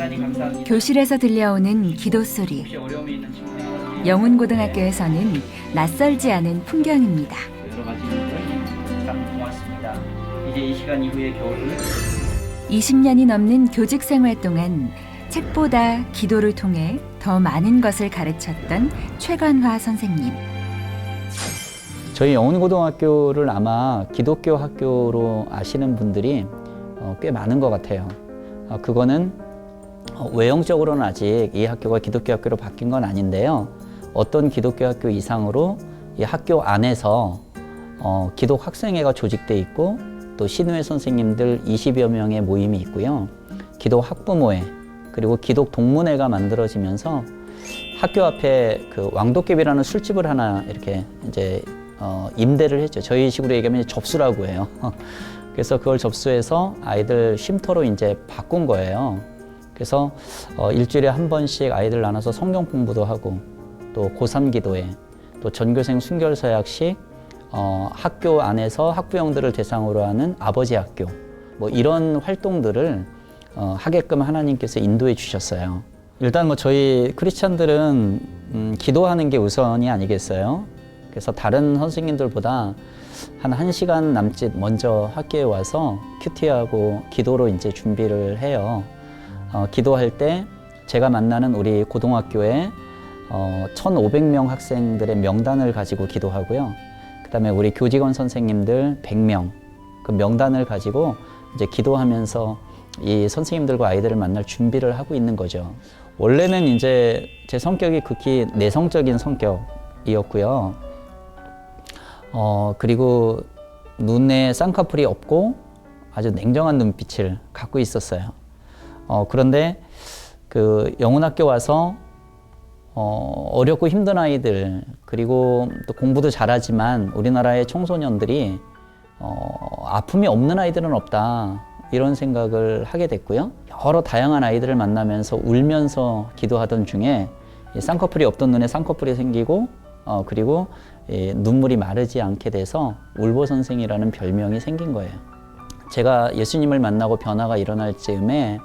대단히 감사합니다. 교실에서 들려오는 기도 소리. 혹시 어려움이 있는 친구들 영훈고등학교에서는 낯설지 않은 풍경입니다. 여러 가지 일들 참 고맙습니다. 이제 이 시간 이후에 겨울을 20년이 넘는 교직 생활 동안 책보다 기도를 통해 더 많은 것을 가르쳤던 최관화 선생님. 저희 영훈고등학교를 아마 기독교 학교로 아시는 분들이 꽤 많은 것 같아요. 그거는 외형적으로는 아직 이 학교가 기독교 학교로 바뀐 건 아닌데요. 어떤 기독교 학교 이상으로 이 학교 안에서 기독 학생회가 조직돼 있고 또 신우회 선생님들 20여 명의 모임이 있고요. 기독 학부모회 그리고 기독 동문회가 만들어지면서 학교 앞에 그 왕도깨비라는 술집을 하나 이렇게 이제 임대를 했죠. 저희 식으로 얘기하면 접수라고 해요. 그래서 그걸 접수해서 아이들 쉼터로 이제 바꾼 거예요. 그래서 일주일에 한 번씩 아이들 나눠서 성경 공부도 하고 또 고3 기도회 또 전교생 순결서약식 학교 안에서 학부형들을 대상으로 하는 아버지 학교 뭐 이런 활동들을 하게끔 하나님께서 인도해 주셨어요. 일단 뭐 저희 크리스찬들은 기도하는 게 우선이 아니겠어요? 그래서 다른 선생님들보다 한 1시간 남짓 먼저 학교에 와서 큐티하고 기도로 이제 준비를 해요. 기도할 때 제가 만나는 우리 고등학교에 1,500명 학생들의 명단을 가지고 기도하고요. 그다음에 우리 교직원 선생님들 100명 그 명단을 가지고 이제 기도하면서 이 선생님들과 아이들을 만날 준비를 하고 있는 거죠. 원래는 이제 제 성격이 극히 내성적인 성격이었고요. 그리고 눈에 쌍꺼풀이 없고 아주 냉정한 눈빛을 갖고 있었어요. 그런데 그 영훈학교 와서 어렵고 힘든 아이들 그리고 또 공부도 잘하지만 우리나라의 청소년들이 아픔이 없는 아이들은 없다 이런 생각을 하게 됐고요. 여러 다양한 아이들을 만나면서 울면서 기도하던 중에 쌍꺼풀이 없던 눈에 쌍꺼풀이 생기고 그리고 눈물이 마르지 않게 돼서 울보선생이라는 별명이 생긴 거예요. 제가 예수님을 만나고 변화가 일어날 즈음에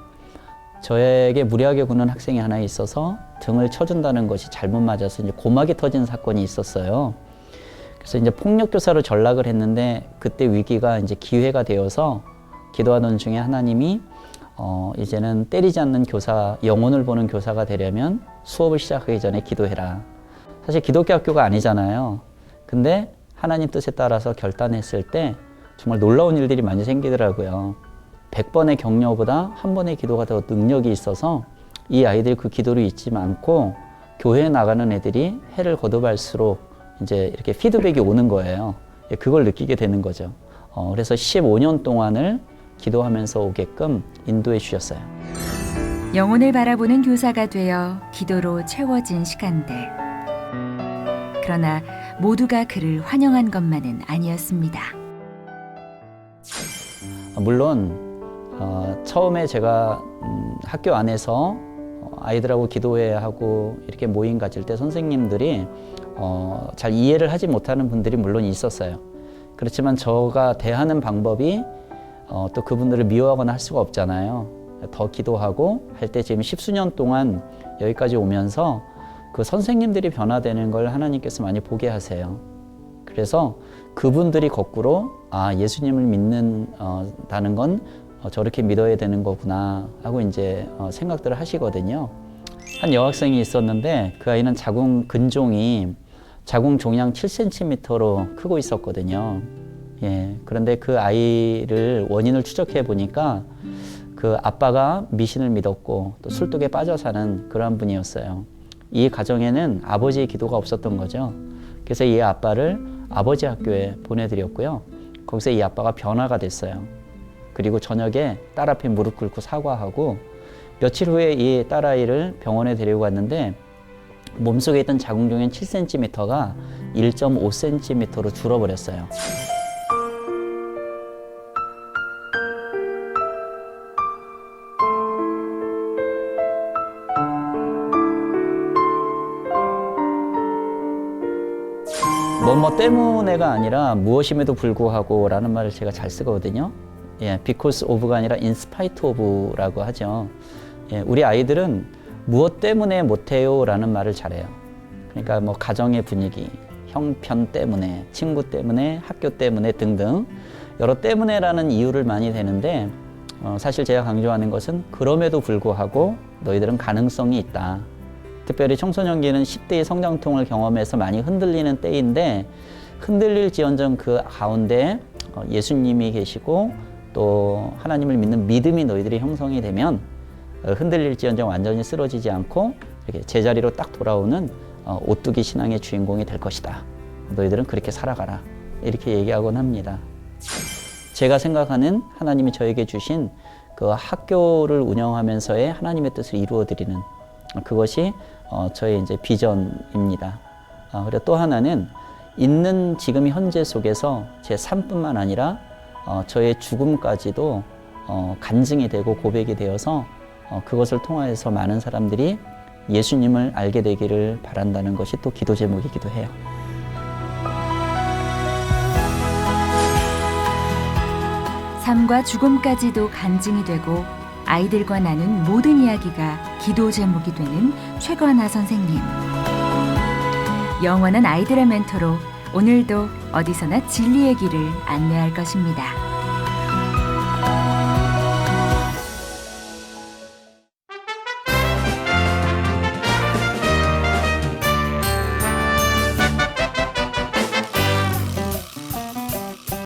저에게 무리하게 구는 학생이 하나 있어서 등을 쳐준다는 것이 잘못 맞아서 이제 고막이 터진 사건이 있었어요. 그래서 이제 폭력교사로 전락을 했는데 그때 위기가 이제 기회가 되어서 기도하던 중에 하나님이 이제는 때리지 않는 교사, 영혼을 보는 교사가 되려면 수업을 시작하기 전에 기도해라. 사실 기독교 학교가 아니잖아요. 근데 하나님 뜻에 따라서 결단했을 때 정말 놀라운 일들이 많이 생기더라고요. 100번의 격려보다 한 번의 기도가 더 능력이 있어서 이 아이들이 그 기도를 잊지 않고 교회에 나가는 애들이 해를 거듭할수록 이제 이렇게 피드백이 오는 거예요. 그걸 느끼게 되는 거죠. 그래서 15년 동안을 기도하면서 오게끔 인도해 주셨어요. 영혼을 바라보는 교사가 되어 기도로 채워진 시간들. 그러나 모두가 그를 환영한 것만은 아니었습니다. 물론 처음에 제가 학교 안에서 아이들하고 기도회하고 이렇게 모임 가질 때 선생님들이 잘 이해를 하지 못하는 분들이 물론 있었어요. 그렇지만 저가 대하는 방법이 또 그분들을 미워하거나 할 수가 없잖아요. 더 기도하고 할 때 지금 10수년 동안 여기까지 오면서 그 선생님들이 변화되는 걸 하나님께서 많이 보게 하세요. 그래서 그분들이 거꾸로 예수님을 믿는다는 건 저렇게 믿어야 되는 거구나 하고 이제 생각들을 하시거든요. 한 여학생이 있었는데 그 아이는 자궁 근종이 자궁 종양 7cm로 크고 있었거든요. 그런데 그 아이를 원인을 추적해 보니까 그 아빠가 미신을 믿었고 또 술독에 빠져 사는 그런 분이었어요. 이 가정에는 아버지의 기도가 없었던 거죠. 그래서 이 아빠를 아버지 학교에 보내드렸고요. 거기서 이 아빠가 변화가 됐어요. 그리고 저녁에 딸 앞에 무릎 꿇고 사과하고 며칠 후에 이 딸아이를 병원에 데리고 갔는데 몸속에 있던 자궁종양 7cm가 1.5cm로 줄어버렸어요. 뭐뭐 때문에가 아니라 무엇임에도 불구하고 라는 말을 제가 잘 쓰거든요. because of가 아니라 in spite of라고 하죠. 예, 우리 아이들은 무엇 때문에 못해요? 라는 말을 잘해요. 그러니까 뭐 가정의 분위기, 형편 때문에, 친구 때문에, 학교 때문에 등등 여러 때문에라는 이유를 많이 대는데 사실 제가 강조하는 것은 그럼에도 불구하고 너희들은 가능성이 있다. 특별히 청소년기는 10대의 성장통을 경험해서 많이 흔들리는 때인데 흔들릴지언정 그 가운데 예수님이 계시고 또 하나님을 믿는 믿음이 너희들이 형성이 되면 흔들릴지언정 완전히 쓰러지지 않고 이렇게 제자리로 딱 돌아오는 오뚜기 신앙의 주인공이 될 것이다. 너희들은 그렇게 살아가라. 이렇게 얘기하곤 합니다. 제가 생각하는 하나님이 저에게 주신 그 학교를 운영하면서의 하나님의 뜻을 이루어드리는 그것이 저의 이제 비전입니다. 그리고 또 하나는 있는 지금 현재 속에서 제 삶뿐만 아니라 저의 죽음까지도 간증이 되고 고백이 되어서 그것을 통하여서 많은 사람들이 예수님을 알게 되기를 바란다는 것이 또 기도 제목이기도 해요. 삶과 죽음까지도 간증이 되고 아이들과 나눈 모든 이야기가 기도 제목이 되는 최건화 선생님. 영원한 아이들의 멘토로 오늘도 어디서나 진리의 길을 안내할 것입니다.